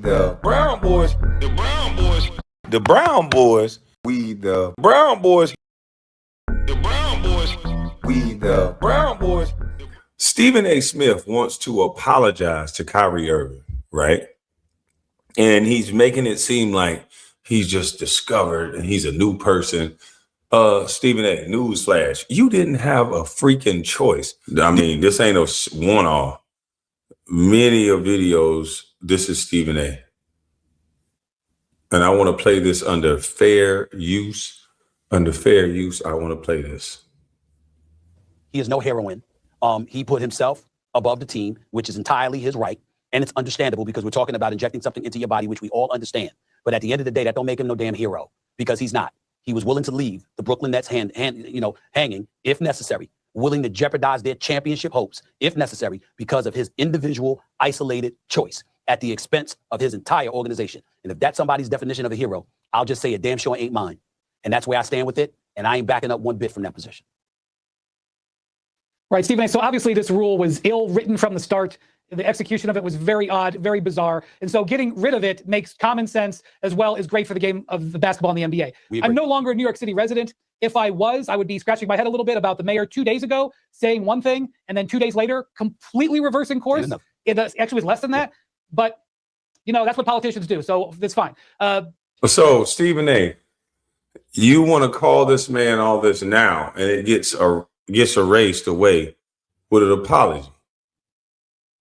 the Brown boys, the Brown boys, the Brown boys, we the Brown boys, the Brown boys, we the Brown boys. Stephen A. Smith wants to apologize to Kyrie Irving, right? And he's making it seem like he's just discovered and he's a new person. Stephen A., newsflash, you didn't have a freaking choice. I mean, this ain't a one-off. Many of videos, this is Stephen A. And I want to play this under fair use. Under fair use, I want to play this. He is no heroine. He put himself above the team, which is entirely his right. And it's understandable because we're talking about injecting something into your body, which we all understand. But at the end of the day, that don't make him no damn hero because he's not. He was willing to leave the Brooklyn Nets hanging if necessary, willing to jeopardize their championship hopes if necessary because of his individual isolated choice at the expense of his entire organization. And if that's somebody's definition of a hero, I'll just say it damn sure ain't mine. And that's where I stand with it. And I ain't backing up one bit from that position. Right, Stephen A. So obviously this rule was ill written from the start. The execution of it was very odd, very bizarre. And so getting rid of it makes common sense as well as great for the game of the basketball in the NBA. I'm no longer a New York City resident. If I was, I would be scratching my head a little bit about the mayor 2 days ago saying one thing and then 2 days later completely reversing course. It actually was less than that. But, that's what politicians do. So that's fine. So, Stephen A., you want to call this man all this now, and it gets erased away with an apology.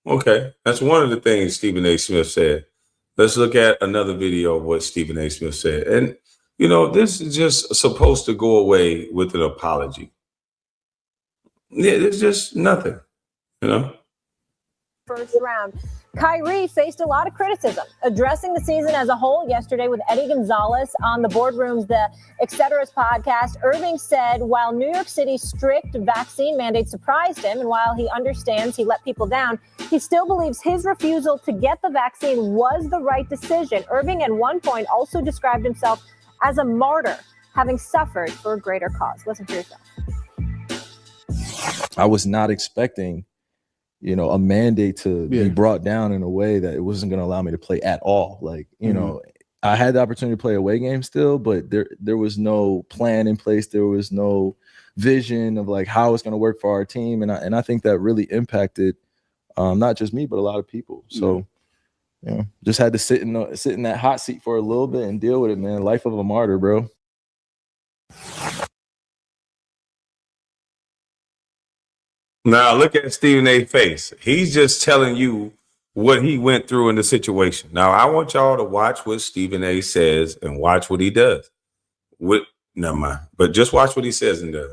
Okay, that's one of the things Stephen A. Smith said. Let's look at another video of what Stephen A. Smith said. And, this is just supposed to go away with an apology. Yeah, it's just nothing, First round. Kyrie faced a lot of criticism, addressing the season as a whole yesterday with Eddie Gonzalez on the Boardroom's The Etceteras podcast. Irving said while New York City's strict vaccine mandate surprised him, and while he understands he let people down, he still believes his refusal to get the vaccine was the right decision. Irving at one point also described himself as a martyr, having suffered for a greater cause. Listen for yourself. I was not expecting a mandate to be brought down in a way that it wasn't going to allow me to play at all. Like, I had the opportunity to play away games still, but there was no plan in place. There was no vision of like how it's going to work for our team. And I think that really impacted not just me, but a lot of people. So, just had to sit in that hot seat for a little bit and deal with it, man. Life of a martyr, bro. Now look at Stephen A.'s face. He's just telling you what he went through in the situation. Now I want y'all to watch what Stephen A. says and watch what he does. Never mind. But just watch what he says and does.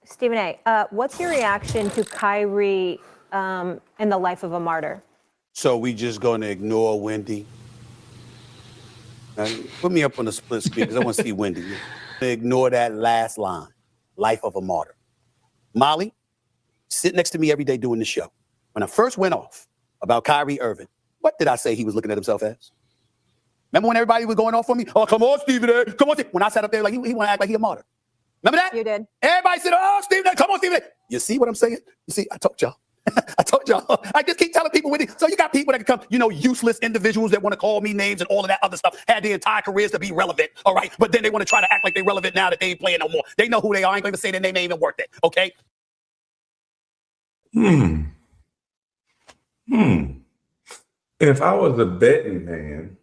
Stephen A., what's your reaction to Kyrie and the life of a martyr? So we just going to ignore Wendy? Put me up on the split screen because I want to see Wendy. Ignore that last line, life of a martyr. Molly, sit next to me every day doing the show. When I first went off about Kyrie Irving, what did I say he was looking at himself as? Remember when everybody was going off on me? Oh, come on, Stephen A. Come on. When I sat up there like he want to act like he a martyr. Remember that? You did. Everybody said, oh, Stephen A. Come on, Stephen A. You see what I'm saying? You see, I told y'all. I told y'all. I just keep telling people with it. So you got people that can come, useless individuals that want to call me names and all of that other stuff, had their entire careers to be relevant, all right? But then they want to try to act like they're relevant now that they ain't playing no more. They know who they are. I ain't going to say their name ain't even worth it, okay? If I was a betting man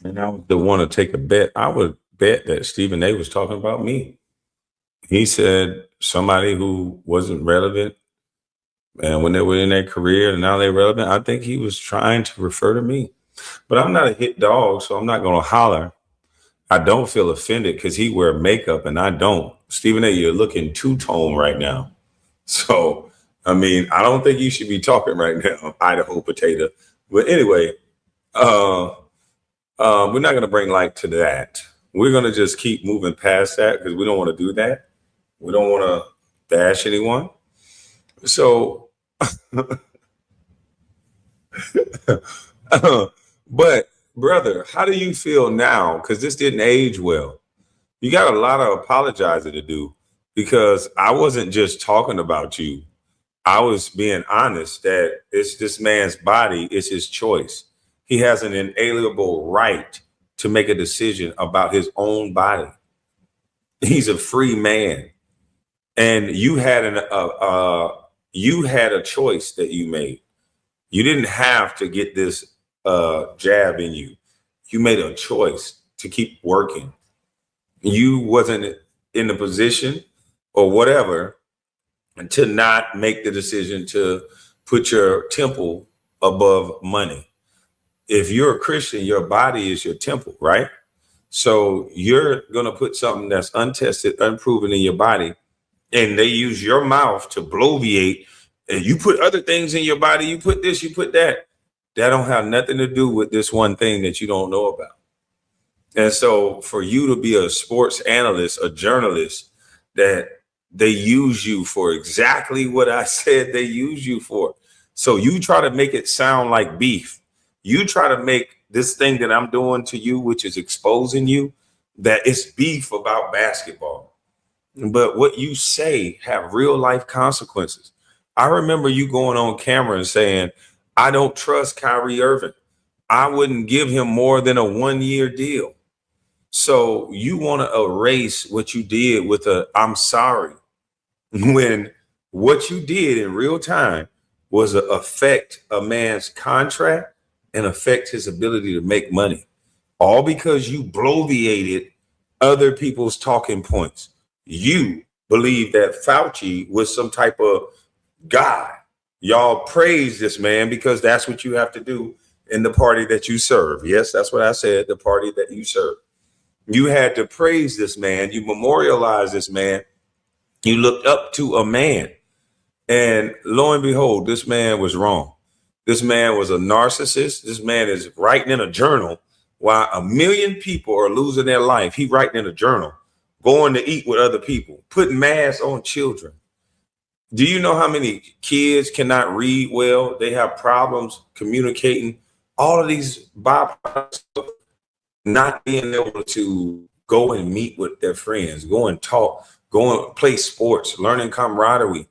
and I was the one to take a bet, I would bet that Stephen A. was talking about me. He said somebody who wasn't relevant, and when they were in their career and now they're relevant, I think he was trying to refer to me. But I'm not a hit dog, so I'm not going to holler. I don't feel offended because he wear makeup and I don't. Stephen A., you're looking two-tone right now. So, I don't think you should be talking right now, Idaho potato. But anyway, we're not going to bring light to that. We're going to just keep moving past that because we don't want to do that. We don't want to bash anyone. So, but brother, how do you feel now? Because this didn't age well. You got a lot of apologizing to do because I wasn't just talking about you. I was being honest that it's this man's body, it's his choice. He has an inalienable right to make a decision about his own body. He's a free man, and you had a choice that you made. You didn't have to get this jab in you. You made a choice to keep working. You wasn't in the position or whatever to not make the decision to put your temple above money. If you're a Christian, your body is your temple, right? So you're going to put something that's untested, unproven in your body, and they use your mouth to bloviate, and you put other things in your body, you put this, you put that. That don't have nothing to do with this one thing that you don't know about. And so for you to be a sports analyst, a journalist, that they use you for exactly what I said they use you for. So you try to make it sound like beef. You try to make this thing that I'm doing to you, which is exposing you, that it's beef about basketball. But what you say have real life consequences. I remember you going on camera and saying, I don't trust Kyrie Irving. I wouldn't give him more than a 1-year deal. So you want to erase what you did with I'm sorry, when what you did in real time was affect a man's contract and affect his ability to make money, all because you bloviated other people's talking points. You believe that Fauci was some type of God. Y'all praise this man because that's what you have to do in the party that you serve. Yes, that's what I said, the party that you serve. You had to praise this man. You memorialized this man. You looked up to a man. And lo and behold, this man was wrong. This man was a narcissist. This man is writing in a journal while 1 million people are losing their life. He writing in a journal, going to eat with other people, putting masks on children. Do you know how many kids cannot read well? They have problems communicating. All of these byproducts of not being able to go and meet with their friends, go and talk, go and play sports, learning camaraderie.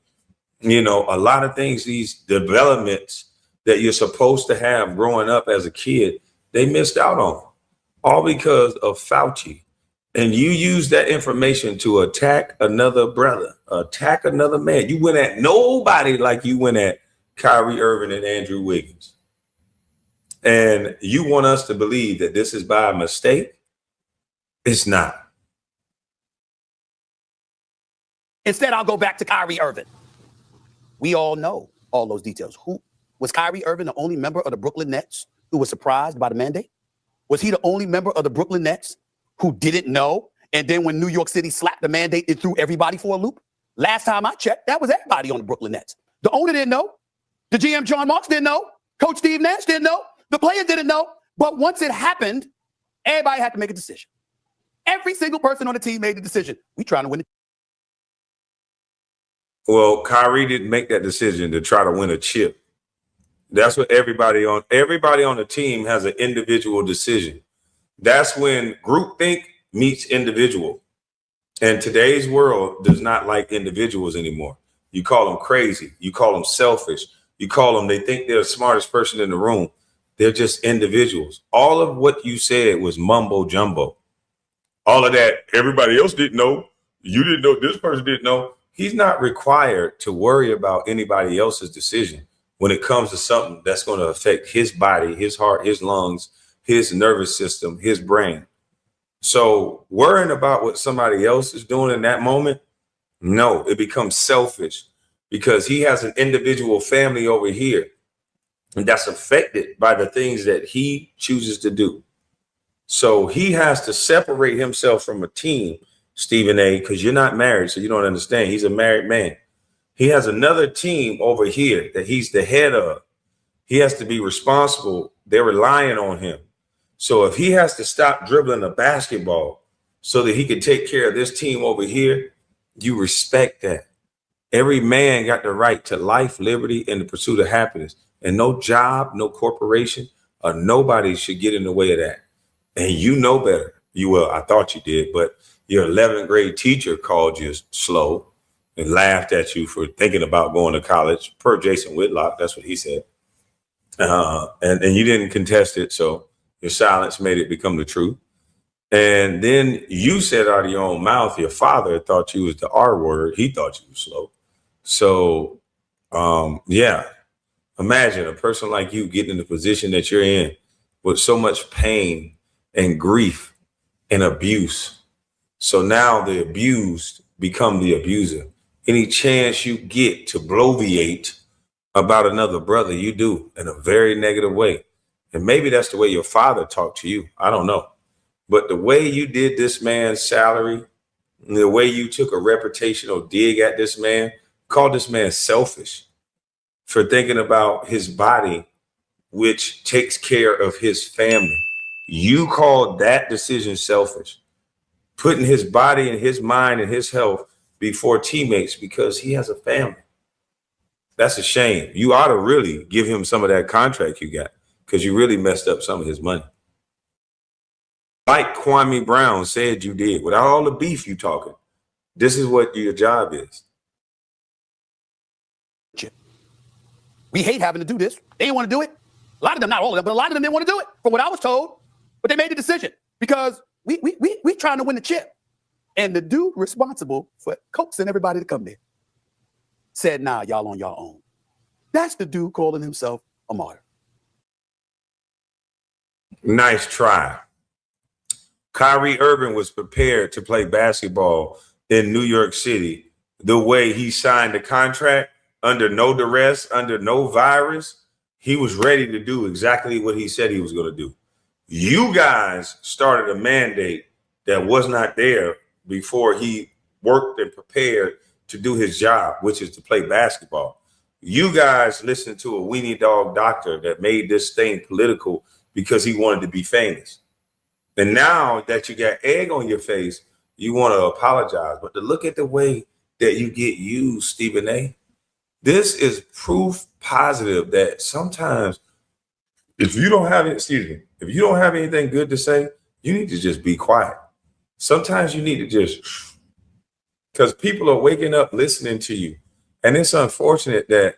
You know, a lot of things, these developments that you're supposed to have growing up as a kid, they missed out on, all because of Fauci. And you use that information to attack another brother, attack another man. You went at nobody like you went at Kyrie Irving and Andrew Wiggins. And you want us to believe that this is by mistake? It's not. Instead, I'll go back to Kyrie Irving. We all know all those details. Who was Kyrie Irving the only member of the Brooklyn Nets who was surprised by the mandate? Was he the only member of the Brooklyn Nets who didn't know? And then when New York City slapped the mandate, it threw everybody for a loop? Last time I checked, that was everybody on the Brooklyn Nets. The owner didn't know. The GM John Marks didn't know. Coach Steve Nash didn't know. The players didn't know. But once it happened, everybody had to make a decision. Every single person on the team made the decision. We trying to win it. Well, Kyrie didn't make that decision to try to win a chip. That's what everybody on the team has an individual decision. That's when groupthink meets individual. And today's world does not like individuals anymore. You call them crazy. You call them selfish. You call them, they think they're the smartest person in the room. They're just individuals. All of what you said was mumbo jumbo. All of that, everybody else didn't know. You didn't know, this person didn't know. He's not required to worry about anybody else's decision when it comes to something that's going to affect his body, his heart, his lungs, his nervous system, his brain. So worrying about what somebody else is doing in that moment, no, it becomes selfish because he has an individual family over here and that's affected by the things that he chooses to do. So he has to separate himself from a team, Stephen A., because you're not married, so you don't understand. He's a married man. He has another team over here that he's the head of. He has to be responsible. They're relying on him. So if he has to stop dribbling a basketball so that he can take care of this team over here, you respect that. Every man got the right to life, liberty, and the pursuit of happiness. And no job, no corporation, or nobody should get in the way of that. And you know better. I thought you did, but your 11th grade teacher called you slow. and laughed at you for thinking about going to college, per Jason Whitlock. That's what he said. And you didn't contest it, so your silence made it become the truth. And then you said out of your own mouth, your father thought you was the R word. He thought you were slow. So, yeah, imagine a person like you getting in the position that you're in with so much pain and grief and abuse. So now the abused become the abuser. Any chance you get to bloviate about another brother, you do in a very negative way. And maybe that's the way your father talked to you. I don't know. But the way you did this man's salary, the way you took a reputational dig at this man, called this man selfish for thinking about his body, which takes care of his family. You called that decision selfish, putting his body and his mind and his health before teammates because he has a family. That's a shame. You ought to really give him some of that contract you got because you really messed up some of his money. Like Kwame Brown said you did, without all the beef you talking, this is what your job is. We hate having to do this. They didn't want to do it. A lot of them, not all of them, but a lot of them didn't want to do it, from what I was told. But they made the decision because we trying to win the chip. And the dude responsible for coaxing everybody to come there said, nah, y'all on your own. That's the dude calling himself a martyr. Nice try. Kyrie Irving was prepared to play basketball in New York City the way he signed the contract, under no duress, under no virus. He was ready to do exactly what he said he was going to do. You guys started a mandate that was not there before he worked and prepared to do his job, which is to play basketball. You guys listened to a weenie dog doctor that made this thing political because he wanted to be famous. And now that you got egg on your face, you want to apologize. But to look at the way that you get used, Stephen A., this is proof positive that sometimes if you don't have anything good to say, you need to just be quiet. Sometimes you need to just, because people are waking up listening to you. And it's unfortunate that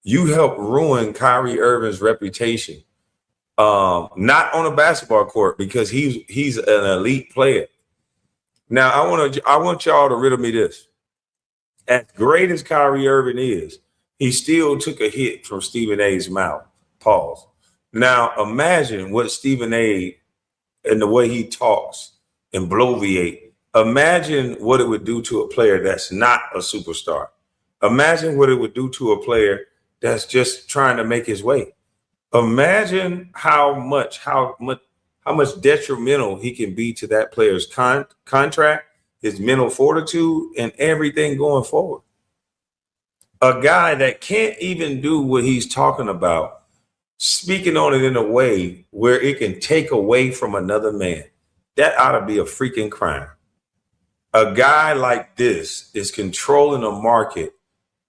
you helped ruin Kyrie Irving's reputation. Not on a basketball court because he's an elite player. Now I want y'all to riddle me this. As great as Kyrie Irving is, he still took a hit from Stephen A's mouth. Pause. Now imagine what Stephen A and the way he talks and bloviate. Imagine what it would do to a player that's not a superstar. Imagine what it would do to a player that's just trying to make his way. Imagine how much detrimental he can be to that player's contract, his mental fortitude, and everything going forward. A guy that can't even do what he's talking about, speaking on it in a way where it can take away from another man. That ought to be a freaking crime. A guy like this is controlling a market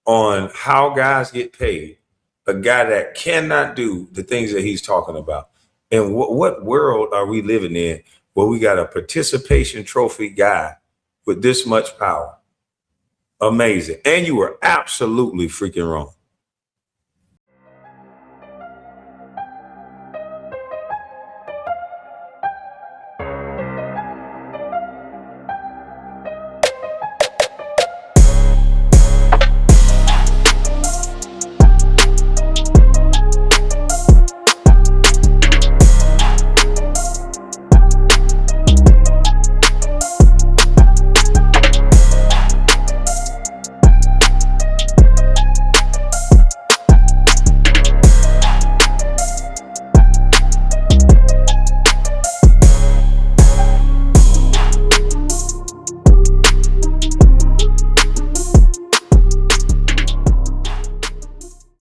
on how guys get paid. A guy that cannot do the things that he's talking about. And what world are we living in where we got a participation trophy guy with this much power? Amazing. And you were absolutely freaking wrong.